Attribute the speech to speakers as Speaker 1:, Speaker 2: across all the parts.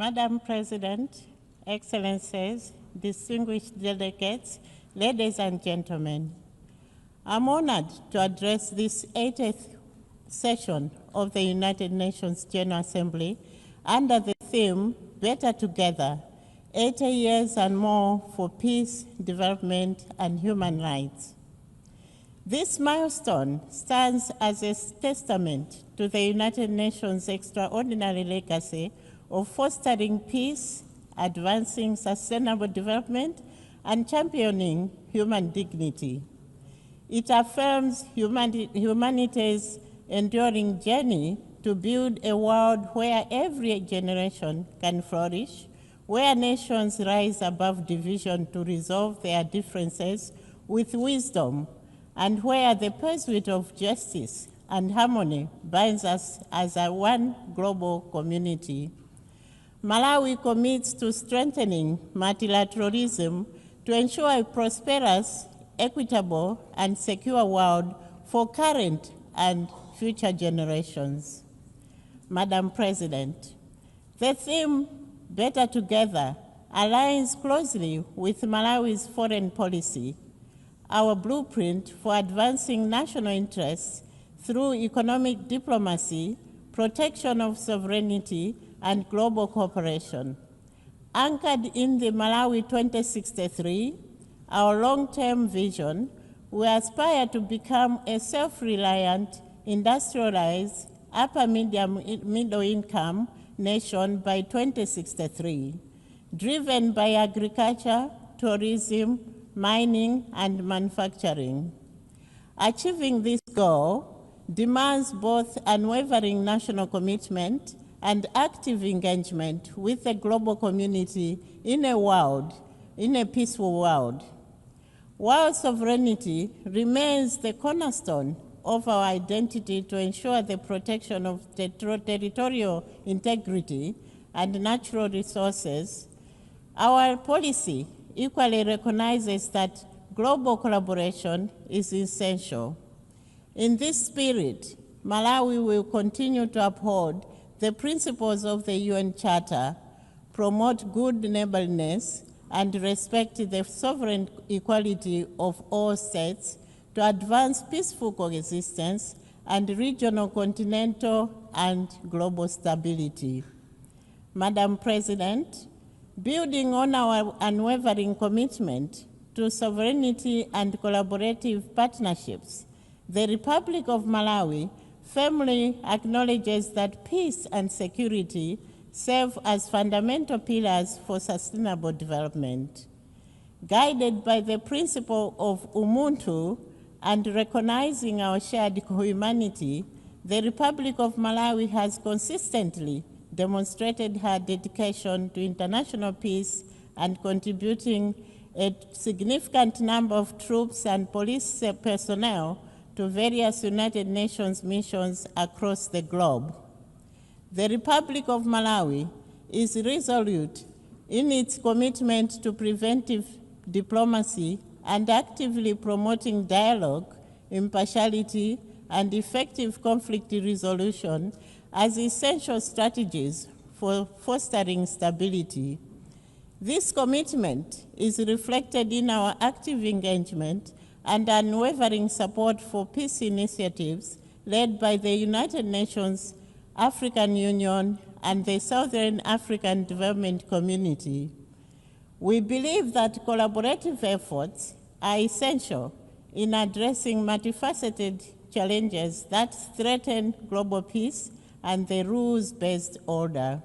Speaker 1: Madam President, Excellencies, distinguished delegates, ladies and gentlemen, I'm honored to address this 80th session of the United Nations General Assembly under the theme, Better Together, 80 years and more for peace, development, and human rights. This milestone stands as a testament to the United Nations' extraordinary legacy of fostering peace, advancing sustainable development, and championing human dignity. It affirms humanity's enduring journey to build a world where every generation can flourish, where nations rise above division to resolve their differences with wisdom, and where the pursuit of justice and harmony binds us as a one global community. Malawi commits to strengthening multilateralism to ensure a prosperous, equitable, and secure world for current and future generations. Madam President, the theme, Better Together, aligns closely with Malawi's foreign policy, our blueprint for advancing national interests through economic diplomacy, protection of sovereignty, and global cooperation. Anchored in the Malawi 2063, our long-term vision, we aspire to become a self-reliant, industrialized, middle-income nation by 2063, driven by agriculture, tourism, mining, and manufacturing. Achieving this goal demands both unwavering national commitment and active engagement with the global community in a peaceful world. While sovereignty remains the cornerstone of our identity to ensure the protection of territorial integrity and natural resources, our policy equally recognizes that global collaboration is essential. In this spirit, Malawi will continue to uphold the principles of the UN Charter, promote good neighborliness, and respect the sovereign equality of all states to advance peaceful coexistence and regional, continental, and global stability. Madam President, building on our unwavering commitment to sovereignty and collaborative partnerships, the Republic of Malawi firmly acknowledges that peace and security serve as fundamental pillars for sustainable development. Guided by the principle of Ubuntu and recognizing our shared humanity, the Republic of Malawi has consistently demonstrated her dedication to international peace and contributing a significant number of troops and police personnel to various United Nations missions across the globe. The Republic of Malawi is resolute in its commitment to preventive diplomacy and actively promoting dialogue, impartiality, and effective conflict resolution as essential strategies for fostering stability. This commitment is reflected in our active engagement and unwavering support for peace initiatives led by the United Nations, African Union, and the Southern African Development Community. We believe that collaborative efforts are essential in addressing multifaceted challenges that threaten global peace and the rules-based order.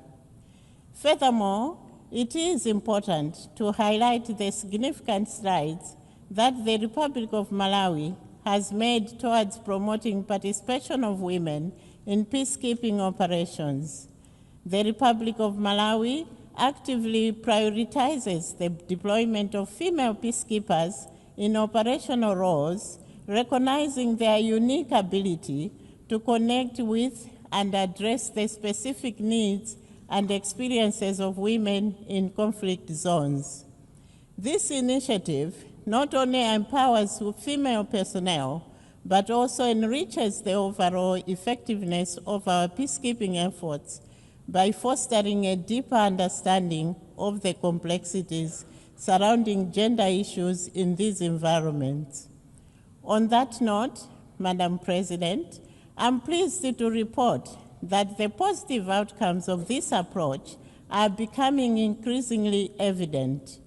Speaker 1: Furthermore, it is important to highlight the significant strides that the Republic of Malawi has made towards promoting participation of women in peacekeeping operations. The Republic of Malawi actively prioritizes the deployment of female peacekeepers in operational roles, recognizing their unique ability to connect with and address the specific needs and experiences of women in conflict zones. This initiative not only empowers female personnel, but also enriches the overall effectiveness of our peacekeeping efforts by fostering a deeper understanding of the complexities surrounding gender issues in these environments. On that note, Madam President, I'm pleased to report that the positive outcomes of this approach are becoming increasingly evident.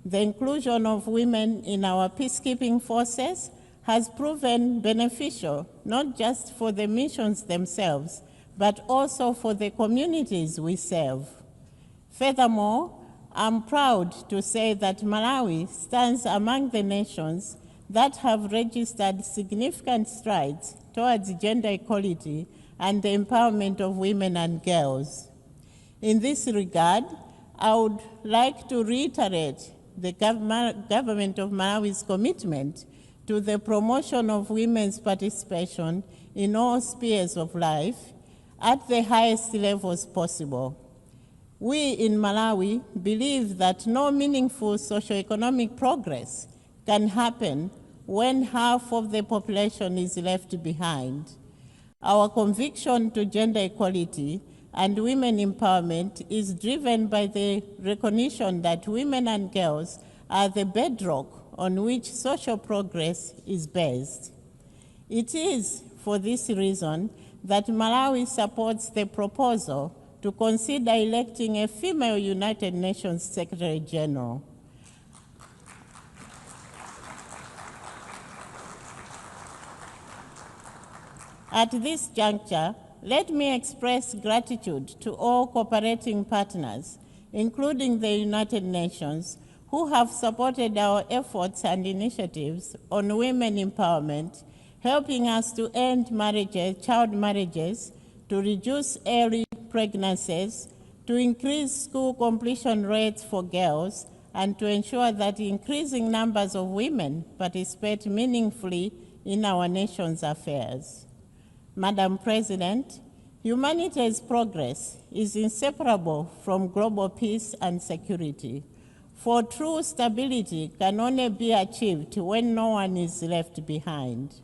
Speaker 1: The inclusion of women in our peacekeeping forces has proven beneficial, not just for the missions themselves, but also for the communities we serve. Furthermore, I'm proud to say that Malawi stands among the nations that have registered significant strides towards gender equality and the empowerment of women and girls. In this regard, I would like to reiterate the government of Malawi's commitment to the promotion of women's participation in all spheres of life at the highest levels possible. We in Malawi believe that no meaningful socioeconomic progress can happen when half of the population is left behind. Our conviction to gender equality and women empowerment is driven by the recognition that women and girls are the bedrock on which social progress is based. It is for this reason that Malawi supports the proposal to consider electing a female United Nations Secretary General. At this juncture, let me express gratitude to all cooperating partners, including the United Nations, who have supported our efforts and initiatives on women empowerment, helping us to end child marriages, to reduce early pregnancies, to increase school completion rates for girls, and to ensure that increasing numbers of women participate meaningfully in our nation's affairs. Madam President, humanity's progress is inseparable from global peace and security, for true stability can only be achieved when no one is left behind.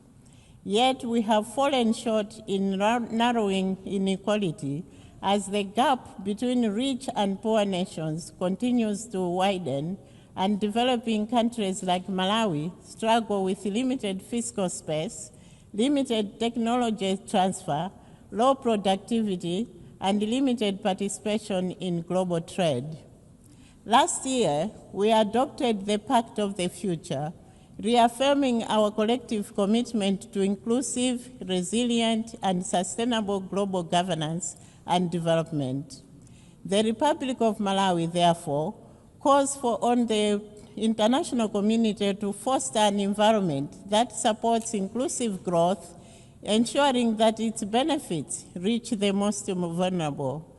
Speaker 1: Yet we have fallen short in narrowing inequality as the gap between rich and poor nations continues to widen, and developing countries like Malawi struggle with limited fiscal space, limited technology transfer, low productivity, and limited participation in global trade. Last year, we adopted the Pact of the Future, reaffirming our collective commitment to inclusive, resilient, and sustainable global governance and development. The Republic of Malawi, therefore, calls on the international community to foster an environment that supports inclusive growth, ensuring that its benefits reach the most vulnerable.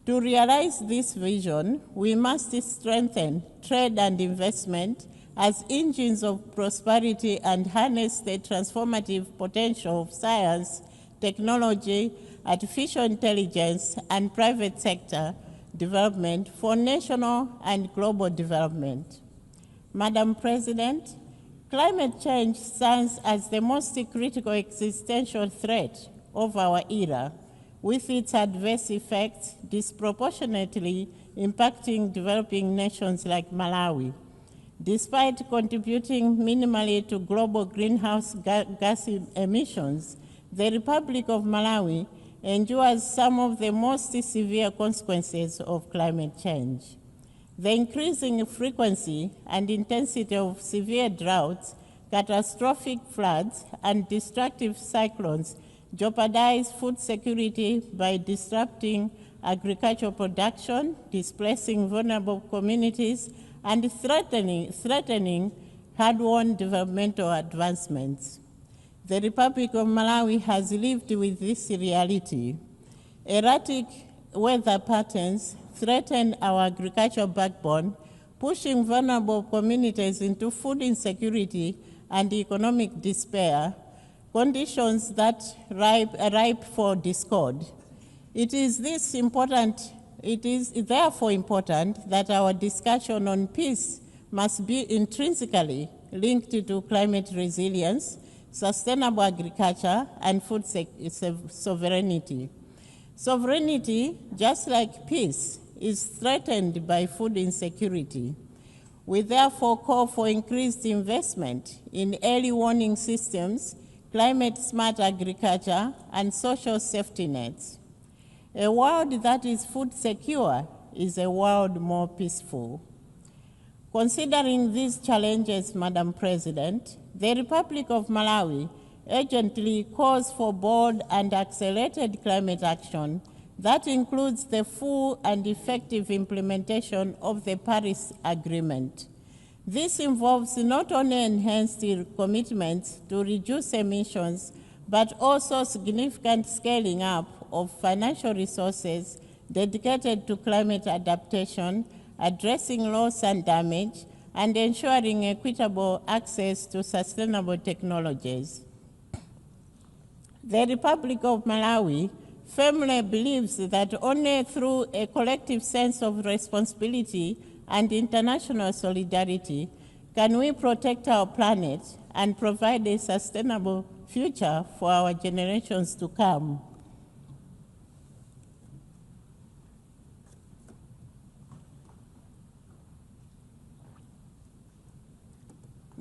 Speaker 1: To realize this vision, we must strengthen trade and investment as engines of prosperity and harness the transformative potential of science, technology, artificial intelligence, and private sector development for national and global development. Madam President, climate change stands as the most critical existential threat of our era, with its adverse effects disproportionately impacting developing nations like Malawi. Despite contributing minimally to global greenhouse gas emissions, the Republic of Malawi endures some of the most severe consequences of climate change. The increasing frequency and intensity of severe droughts, catastrophic floods, and destructive cyclones jeopardize food security by disrupting agricultural production, displacing vulnerable communities, and threatening hard-won developmental advancements. The Republic of Malawi has lived with this reality. Erratic weather patterns threaten our agricultural backbone, pushing vulnerable communities into food insecurity and economic despair, conditions that are ripe for discord. It is therefore important that our discussion on peace must be intrinsically linked to climate resilience, sustainable agriculture, and food sovereignty. Sovereignty, just like peace, is threatened by food insecurity. We therefore call for increased investment in early warning systems, climate-smart agriculture, and social safety nets. A world that is food secure is a world more peaceful. Considering these challenges, Madam President, the Republic of Malawi urgently calls for bold and accelerated climate action that includes the full and effective implementation of the Paris Agreement. This involves not only enhanced commitments to reduce emissions, but also significant scaling up of financial resources dedicated to climate adaptation, addressing loss and damage, and ensuring equitable access to sustainable technologies. The Republic of Malawi firmly believes that only through a collective sense of responsibility and international solidarity can we protect our planet and provide a sustainable future for our generations to come.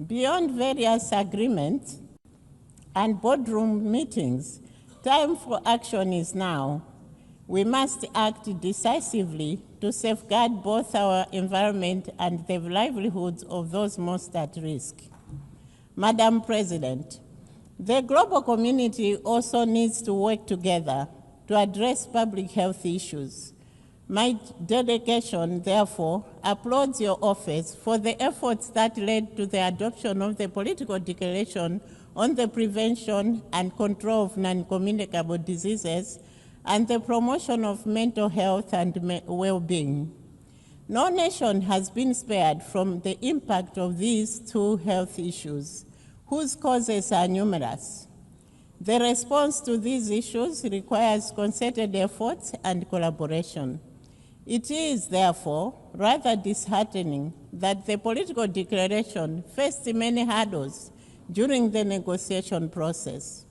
Speaker 1: Beyond various agreements and boardroom meetings, time for action is now. We must act decisively to safeguard both our environment and the livelihoods of those most at risk. Madam President, the global community also needs to work together to address public health issues. My delegation, therefore, applauds your office for the efforts that led to the adoption of the political declaration on the prevention and control of non-communicable diseases and the promotion of mental health and well-being. No nation has been spared from the impact of these two health issues, whose causes are numerous. The response to these issues requires concerted efforts and collaboration. It is, therefore, rather disheartening that the political declaration faced many hurdles during the negotiation process.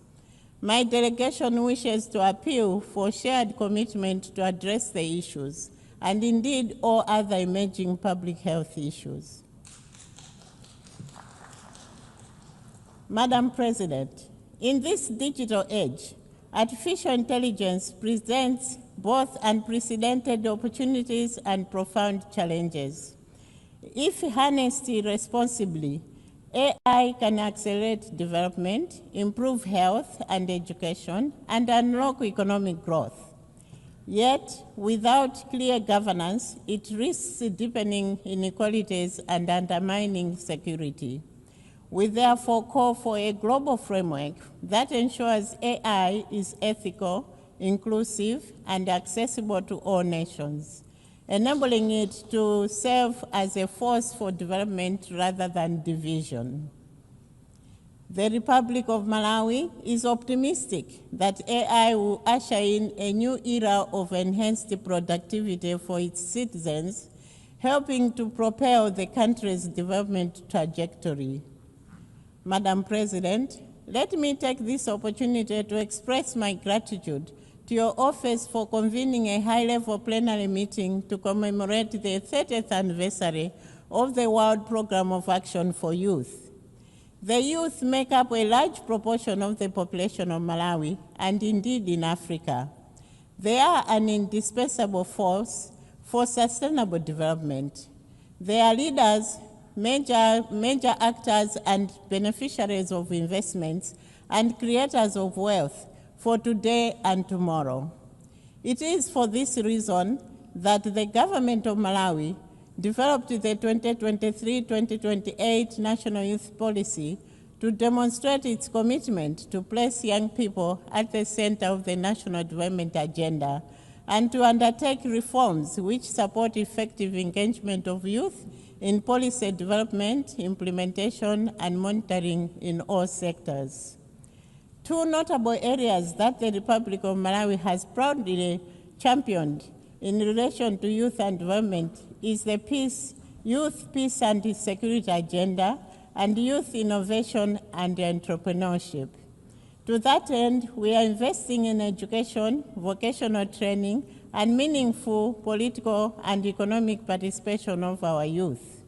Speaker 1: My delegation wishes to appeal for shared commitment to address the issues, and indeed all other emerging public health issues. Madam President, in this digital age, artificial intelligence presents both unprecedented opportunities and profound challenges. If harnessed responsibly, AI can accelerate development, improve health and education, and unlock economic growth. Yet, without clear governance, it risks deepening inequalities and undermining security. We therefore call for a global framework that ensures AI is ethical, inclusive, and accessible to all nations, enabling it to serve as a force for development rather than division. The Republic of Malawi is optimistic that AI will usher in a new era of enhanced productivity for its citizens, helping to propel the country's development trajectory. Madam President, let me take this opportunity to express my gratitude to your office for convening a high-level plenary meeting to commemorate the 30th anniversary of the World Programme of Action for Youth. The youth make up a large proportion of the population of Malawi and indeed in Africa. They are an indispensable force for sustainable development. They are leaders, major actors and beneficiaries of investments and creators of wealth for today and tomorrow. It is for this reason that the government of Malawi developed the 2023-2028 National Youth Policy to demonstrate its commitment to place young people at the center of the national development agenda and to undertake reforms which support effective engagement of youth in policy development, implementation, and monitoring in all sectors. Two notable areas that the Republic of Malawi has proudly championed in relation to youth and development is the Youth Peace and Security Agenda and Youth Innovation and Entrepreneurship. To that end, we are investing in education, vocational training, and meaningful political and economic participation of our youth.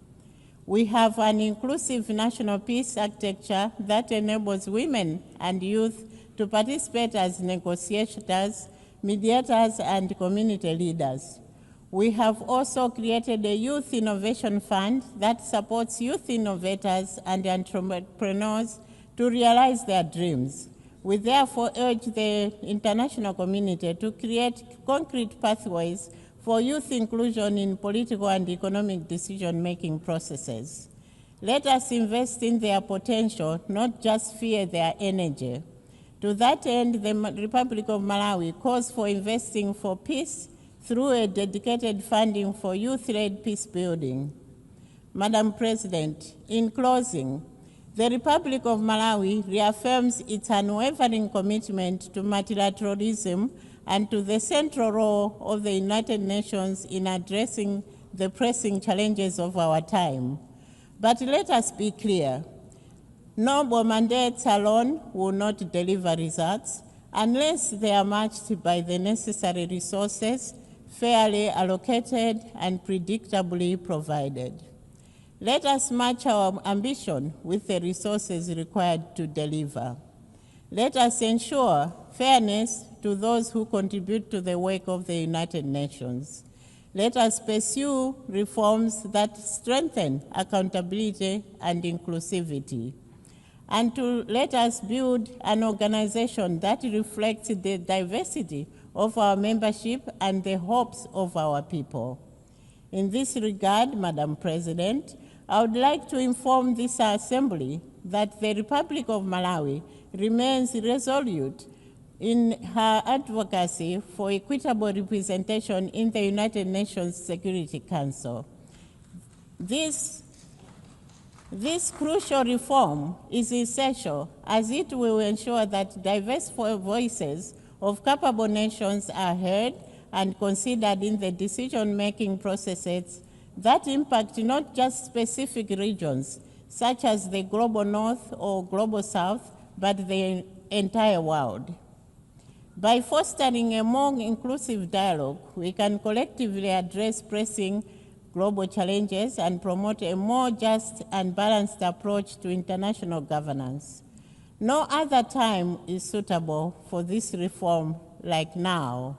Speaker 1: We have an inclusive national peace architecture that enables women and youth to participate as negotiators, mediators, and community leaders. We have also created a youth innovation fund that supports youth innovators and entrepreneurs to realize their dreams. We therefore urge the international community to create concrete pathways for youth inclusion in political and economic decision-making processes. Let us invest in their potential, not just fear their energy. To that end, the Republic of Malawi calls for investing for peace through a dedicated funding for youth-led peace building. Madam President, in closing, the Republic of Malawi reaffirms its unwavering commitment to multilateralism and to the central role of the United Nations in addressing the pressing challenges of our time. But let us be clear, noble mandates alone will not deliver results unless they are matched by the necessary resources, fairly allocated and predictably provided. Let us match our ambition with the resources required to deliver. Let us ensure fairness to those who contribute to the work of the United Nations. Let us pursue reforms that strengthen accountability and inclusivity. And let us build an organization that reflects the diversity of our membership and the hopes of our people. In this regard, Madam President, I would like to inform this Assembly that the Republic of Malawi remains resolute in her advocacy for equitable representation in the United Nations Security Council. This crucial reform is essential as it will ensure that diverse voices of capable nations are heard and considered in the decision-making processes that impact not just specific regions, such as the global north or global south, but the entire world. By fostering a more inclusive dialogue, we can collectively address pressing global challenges and promote a more just and balanced approach to international governance. No other time is suitable for this reform like now.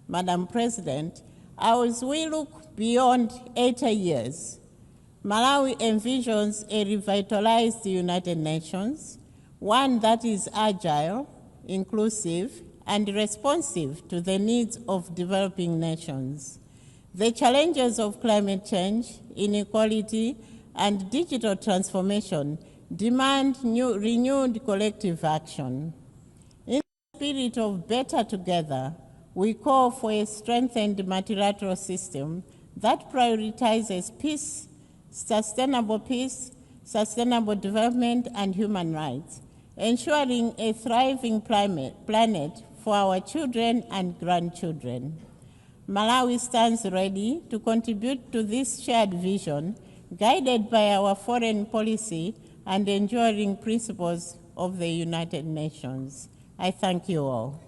Speaker 1: Madam President, as we look beyond 80 years, Malawi envisions a revitalized United Nations, one that is agile, inclusive, and responsive to the needs of developing nations. The challenges of climate change, inequality, and digital transformation demand renewed collective action. In the spirit of better together, we call for a strengthened multilateral system that prioritizes peace, sustainable development, and human rights, ensuring a thriving planet for our children and grandchildren. Malawi stands ready to contribute to this shared vision, guided by our foreign policy and enduring principles of the United Nations. I thank you all.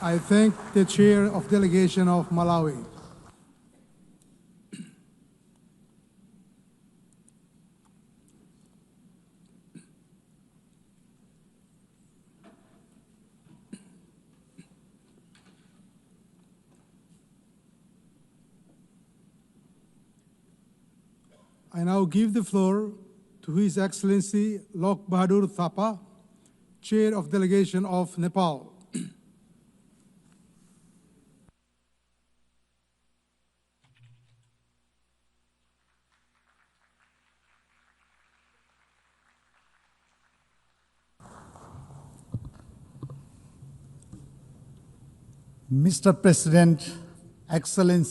Speaker 2: I thank the Chair of Delegation of Malawi. I now give the floor to His Excellency Lok Bahadur Thapa, Chair of Delegation of Nepal.
Speaker 3: Mr. President, Excellency